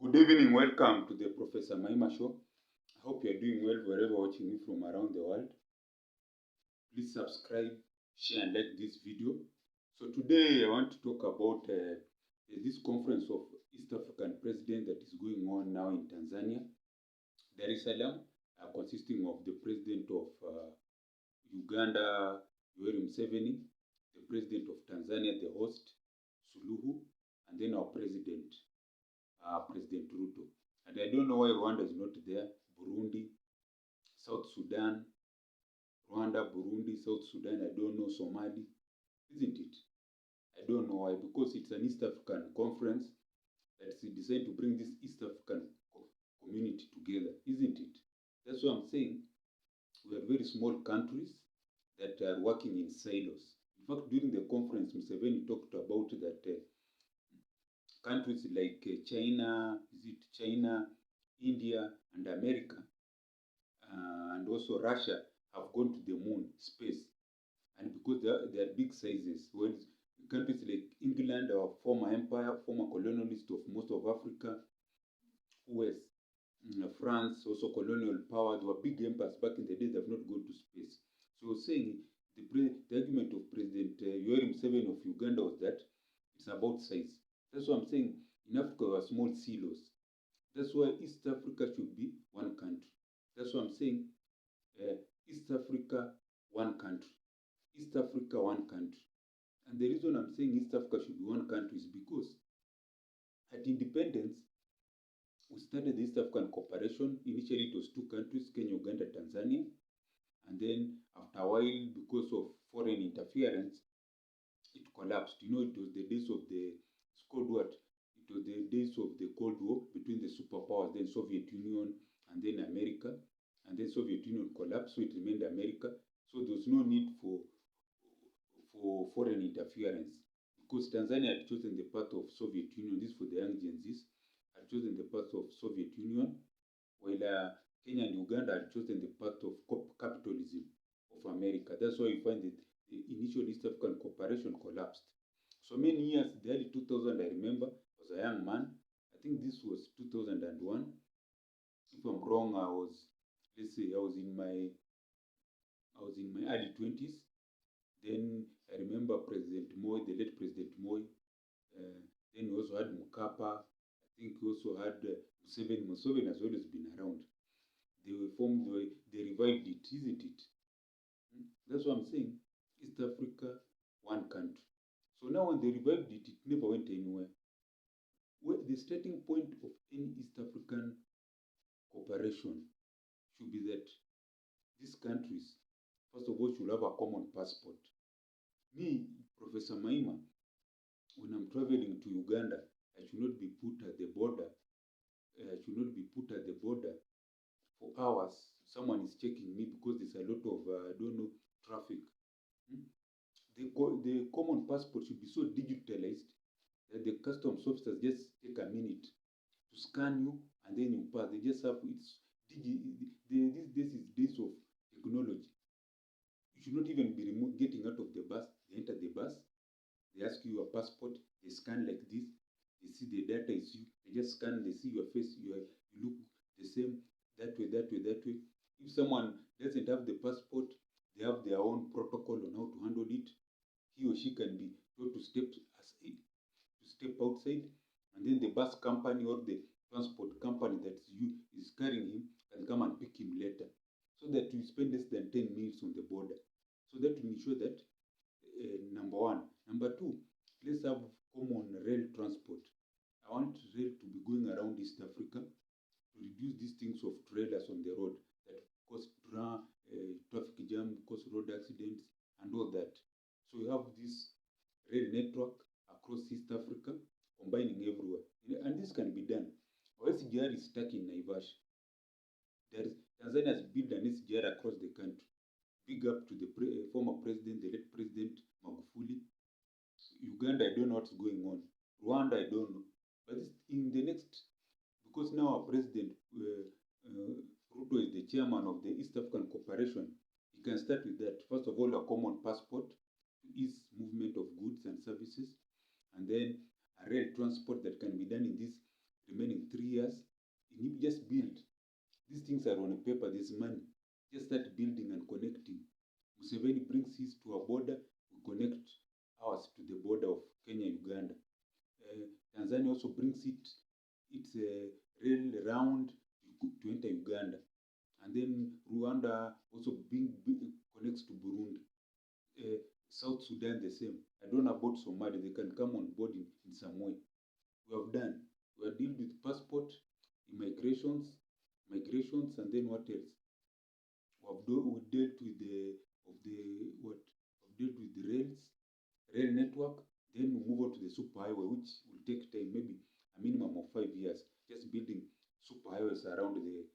Good evening, welcome to the Professor Maima Show. I hope you are doing well wherever watching me from around the world. Please subscribe, share and like this video. So today I want to talk about this conference of East African president that is going on now in Tanzania, Dar es Salaam, consisting of the president of Uganda, Yoweri Museveni, the president of Tanzania, the host, Suluhu, and then our president, President Ruto. And I don't know why Rwanda is not there. Burundi, South Sudan, Rwanda, Burundi, South Sudan, I don't know, Somali, isn't it? I don't know why, because it's an East African conference that's designed to bring this East African community together, isn't it? That's what I'm saying. We are very small countries that are working in silos. In fact, during the conference, Museveni talked about that countries like China, India, and America, and also Russia have gone to the moon, space. And because they are big sizes, when countries like England, our former empire, former colonialist of most of Africa, US, France, also colonial power, they were big empires back in the day, they have not gone to space. So saying the argument of President Yoweri Museveni of Uganda was that it's about size. That's what I'm saying. In Africa, we are small silos. That's why East Africa should be one country. That's what I'm saying. East Africa, one country. East Africa, one country. And the reason I'm saying East Africa should be one country is because at independence, we started the East African Cooperation. Initially, it was two countries, Kenya, Uganda, Tanzania. And then after a while, because of foreign interference, it collapsed. You know, it was the days of the Cold War. It was the days of the Cold War between the superpowers, then Soviet Union and then America. And then Soviet Union collapsed, so it remained America. So there was no need for foreign interference because Tanzania had chosen the path of Soviet Union. This for the young Gen Zs had chosen the path of Soviet Union, while Kenya and Uganda had chosen the path of capitalism of America. That's why you find that the initial East African Cooperation collapsed. So many years, the early 2000, I remember, was a young man. I think this was 2001. If I'm wrong, I was in my early 20s. Then I remember President Moi, the late President Moi. Then we also had Mukapa. I think we also had Museveni. Museveni has always been around. They revived it, isn't it? That's what I'm saying. East Africa, one country. So now when they revived it, it never went anywhere. The starting point of any East African cooperation should be that these countries, first of all, should have a common passport. Me, Professor Maima, when I'm traveling to Uganda, I should not be put at the border. I should not be put at the border for hours. Someone is checking me because there's a lot of, traffic. The common passport should be so digitalized that the customs officers just take a minute to scan you and then you pass. They just have these days is days of technology. You should not even be getting out of the bus. They enter the bus, they ask you your passport, they scan like this, they see the data is you, they just scan, they see your face, you look the same, that way, that way, that way. If someone doesn't have the passport, they have their own protocol on how to handle it. He or she can be told to step outside, and then the bus company or the transport company that is carrying him can come and pick him later, so that you spend less than 10 minutes on the border. So that will ensure that number one. Number two, let's have common rail transport. I want rail to be going around East Africa to reduce these things of trailers on the road that cause traffic jam, cause road accidents, and all that. So we have this rail network across East Africa, combining everywhere. And this can be done. Our SGR is stuck in Naivasha. Tanzania has built an SGR across the country. Big up to the former president, the late President Magufuli. Uganda, I don't know what's going on. Rwanda, I don't know. But in the next, because now our president, Ruto, is the chairman of the East African Cooperation, he can start with that. First of all, a common passport to ease movement of goods and services, and then a rail transport that can be done in these remaining 3 years. You need just build. These things are on a paper, there's money. Just start building and connecting. Museveni brings his to a border, we connect ours to the border of Kenya, Uganda. Tanzania also brings its rail round to enter Uganda. And then Rwanda also connects to Burundi. South Sudan the same. I don't know about Somalia, they can come on board in some way. We have done. We have dealt with passport, immigrations, and then what else? We dealt with the rail network. Then we move on to the superhighway, which will take time, maybe a minimum of 5 years, just building superhighways around the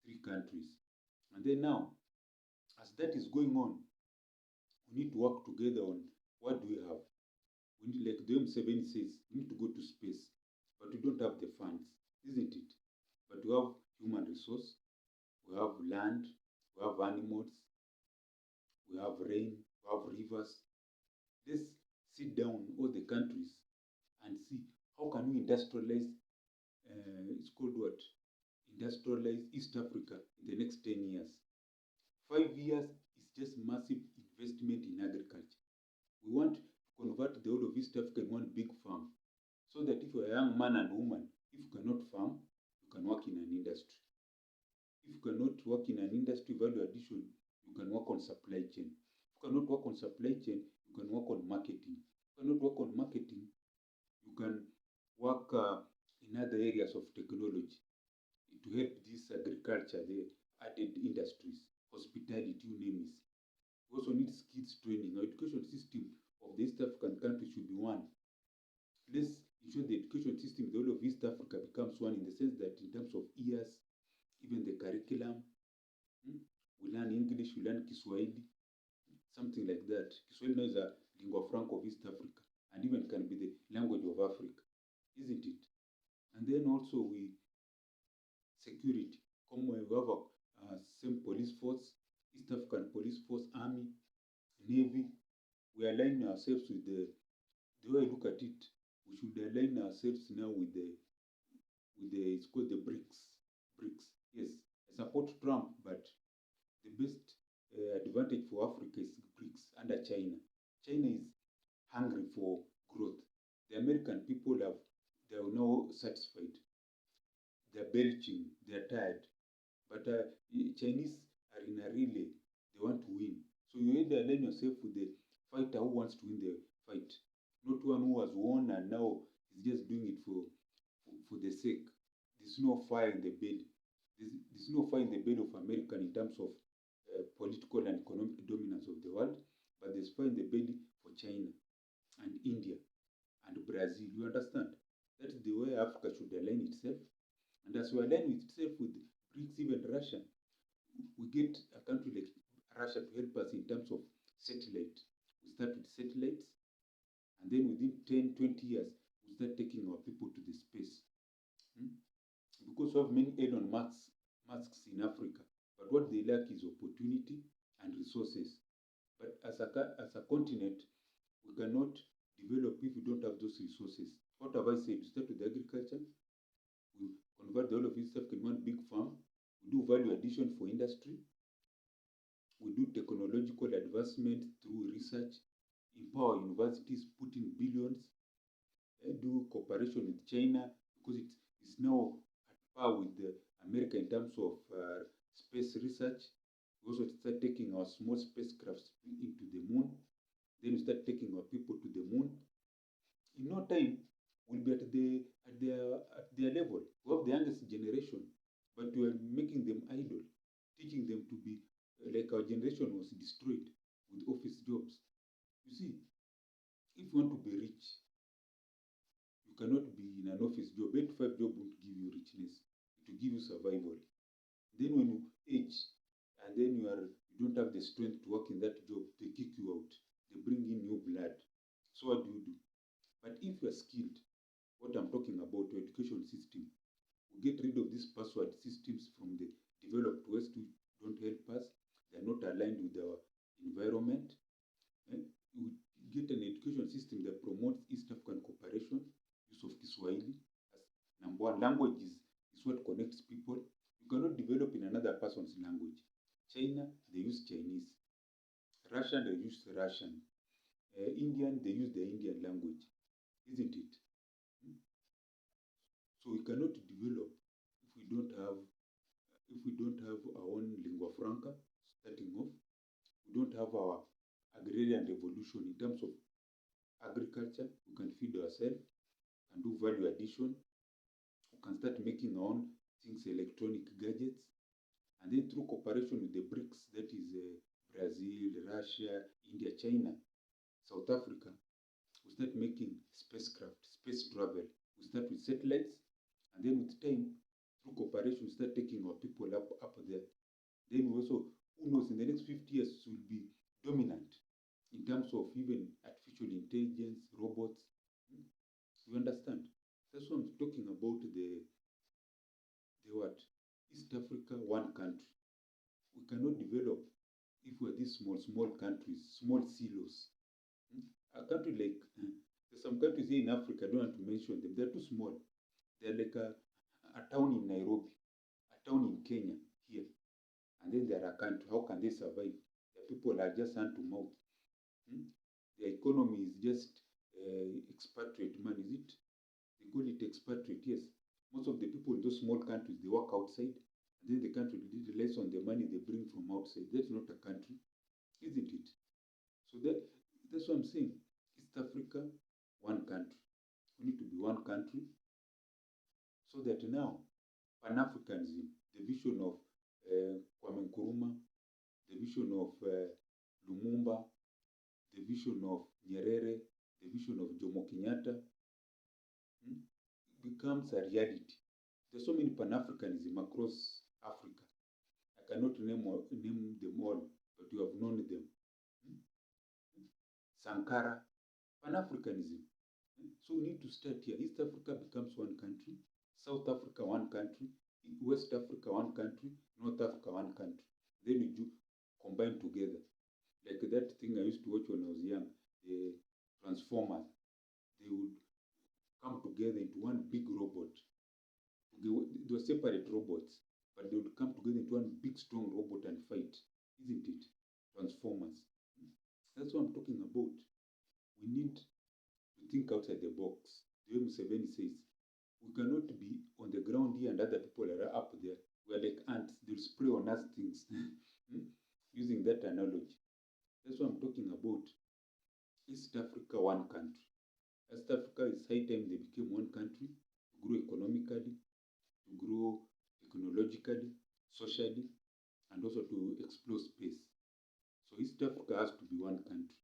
3 countries. And then now, as that is going on, we need to work together on what do we have. We need, like the M7 says, we need to go to space, but we don't have the funds, isn't it? But we have human resource, we have land, we have animals, we have rain, we have rivers. Let's sit down, all the countries, and see how can we industrialize, it's called what? Industrialize East Africa in the next 10 years. 5 years is just massive investment in agriculture. We want to convert the whole of East Africa in one big farm, so that if you're a young man and woman, if you cannot farm, you can work in an industry. If you cannot work in an industry, value addition, you can work on supply chain. If you cannot work on supply chain, you can work on marketing. If you cannot work on marketing, you can work in other areas of technology to help this agriculture, the added industries, hospitality, you name it. We also need skills training. Our education system of the East African countries should be one. Let's ensure the education system, the whole of East Africa becomes one, in the sense that in terms of years, even the curriculum, we learn English, we learn Kiswahili, something like that. Kiswahili now is a lingua franca of East Africa, and even can be the language of Africa, isn't it? And then also security. Come we have a same police force, East African police force, army, navy. We align ourselves with the way I look at it, we should align ourselves now with it's called the BRICS. Yes, I support Trump, but the best advantage for Africa is BRICS under China. China is hungry for growth. The American people they are now satisfied. They're belching, they're tired. But Chinese are in a relay. They want to win. So you either align yourself with the fighter who wants to win the fight, not one who has won and now is just doing it for the sake. There's no fire in the belly. There's no fire in the belly of America in terms of political and economic dominance of the world, but there's fire in the belly for China and India and Brazil. You understand? That is the way Africa should align itself. And as we align itself with BRICS, even Russia, we get a country like Russia to help us in terms of satellite. We start with satellites, and then within 10, 20 years, we start taking our people to the space. Because we have many Elon Musks in Africa, but what they lack is opportunity and resources. But as a continent, we cannot develop if we don't have those resources. What have I said? We start with agriculture, we convert the whole of East Africa in one big farm, we do value addition for industry, we do technological advancement through research, empower universities, put in billions, do cooperation with China, because it's now at par with America in terms of space research. We also start taking our small spacecrafts into the moon. Then we start taking our people to the moon. In no time, we'll be at their level. We have the youngest generation, but we are making them idle, teaching them to be like our generation was destroyed with office jobs. You see, if you want to be rich, you cannot be in an office job. 8 to 5 job won't give you richness. It will give you survival. Then when you age, and then you don't have the strength to work in that job, they kick you out. They bring in new blood. So what do? But if you are skilled, what I'm talking about, your education system, we get rid of these password systems from the developed West who don't help us. They're not aligned with our environment. We get an education system that promotes East African cooperation, use of Kiswahili as Number one, language is what connects people. You cannot develop in another person's language. China, they use Chinese. Russian, they use Russian. Indian, they use the Indian language, isn't it? So we cannot develop if we don't have our own lingua franca starting off. We don't have our agrarian revolution in terms of agriculture. We can feed ourselves and do value addition. We can start making our own things, electronic gadgets, and then through cooperation with the BRICS, that is Brazil, Russia, India, China, South Africa, we start making spacecraft, space travel. We start with satellites, and then with time, through cooperation, we start taking our people up there. Then we also, who knows, in the next 50 years, will be dominant in terms of even artificial intelligence, robots. You understand? That's what I'm talking about, the what? East Africa, one country. We cannot develop if we're these small countries, small silos. A country like, there's some countries here in Africa, I don't want to mention them, they're too small. They're like a town in Nairobi, a town in Kenya here, and then they're a country. How can they survive? The people are just hand to mouth. The economy is just expatriate money, is it? They call it expatriate, yes. Most of the people in those small countries, they work outside, and then the country relies on the money they bring from outside. That's not a country, isn't it? So that's what I'm saying. East Africa, one country. We need to be one country, so that now Pan-Africanism, the vision of Kwame Nkrumah, the vision of Lumumba, the vision of Nyerere, the vision of Jomo Kenyatta, becomes a reality. There's so many Pan-Africanism across Africa. I cannot name them all, but you have known them. Sankara, Pan-Africanism. So we need to start here. East Africa becomes one country, South Africa one country, West Africa one country, North Africa one country. Then you combine together. Like that thing I used to watch when I was young, the Transformers. They would come together into one big robot. They were separate robots, but they would come together into one big strong robot and fight, isn't it? Transformers. That's what I'm talking about. We need to think outside the box. The way Museveni says, we cannot be on the ground here and other people are up there. We are like ants. They'll spray on us things. Using that analogy. That's what I'm talking about. East Africa, one country. East Africa, is high time they became one country, to grow economically, to grow technologically, socially, and also to explore space. So East Africa has to be one country.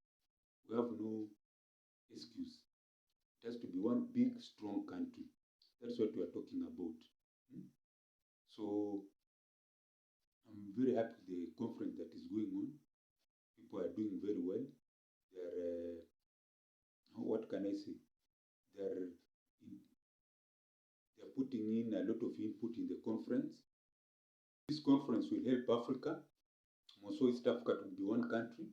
We have no excuse. It has to be one big, strong country. That's what we are talking about. So I'm very happy with the conference that is going on. People are doing very well. They're, what can I say? They're putting in a lot of input in the conference. This conference will help Africa, also East Africa, to be one country,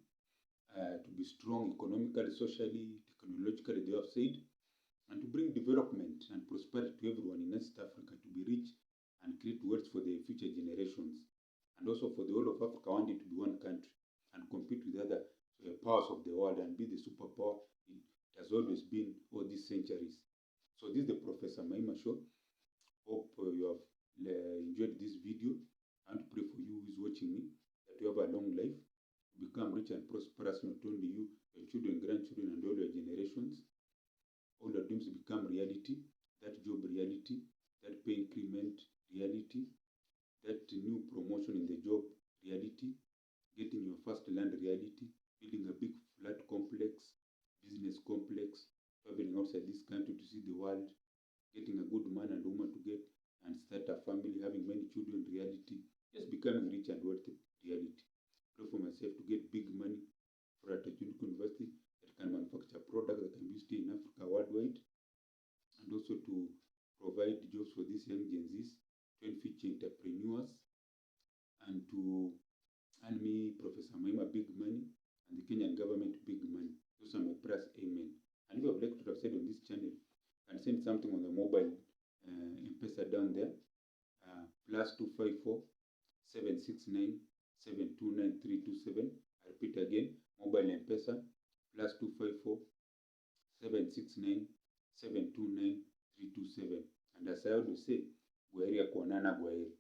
to be strong economically, socially, technologically, they have said, and to bring development and prosperity to everyone in East Africa, to be rich and create wealth for the future generations. And also for the whole of Africa, one day to be one country and compete with other powers of the world and be the superpower it has always been all these centuries. So this is the Professor Maima Show. Hope you have enjoyed this video. I want to pray for you who is watching me, that you have a long life, become rich and prosperous, not only you, your children, grandchildren, and all your generations. All your dreams become reality, that job reality, that pay increment reality, that new promotion in the job reality, getting your first land reality, building a big flat complex, business complex, traveling outside this country to see the world, getting a good man and woman to get and start a family, having many children reality, just becoming rich and wealthy reality. Pray for myself to get big money for at University that can manufacture products that can be used in Africa worldwide, and also to provide jobs for these young Gen Zs, train future entrepreneurs, and to earn me, Professor Maima, big money, and the Kenyan government big money. Those are my prayers. Amen. And if you have liked what I've said on this channel, and send something on the mobile M-Pesa down there, +254 769 729 327. I repeat again, mobile M-Pesa, +254 769 729 327. And as I always say, Gwaheri ya kuonana, Gwaheri.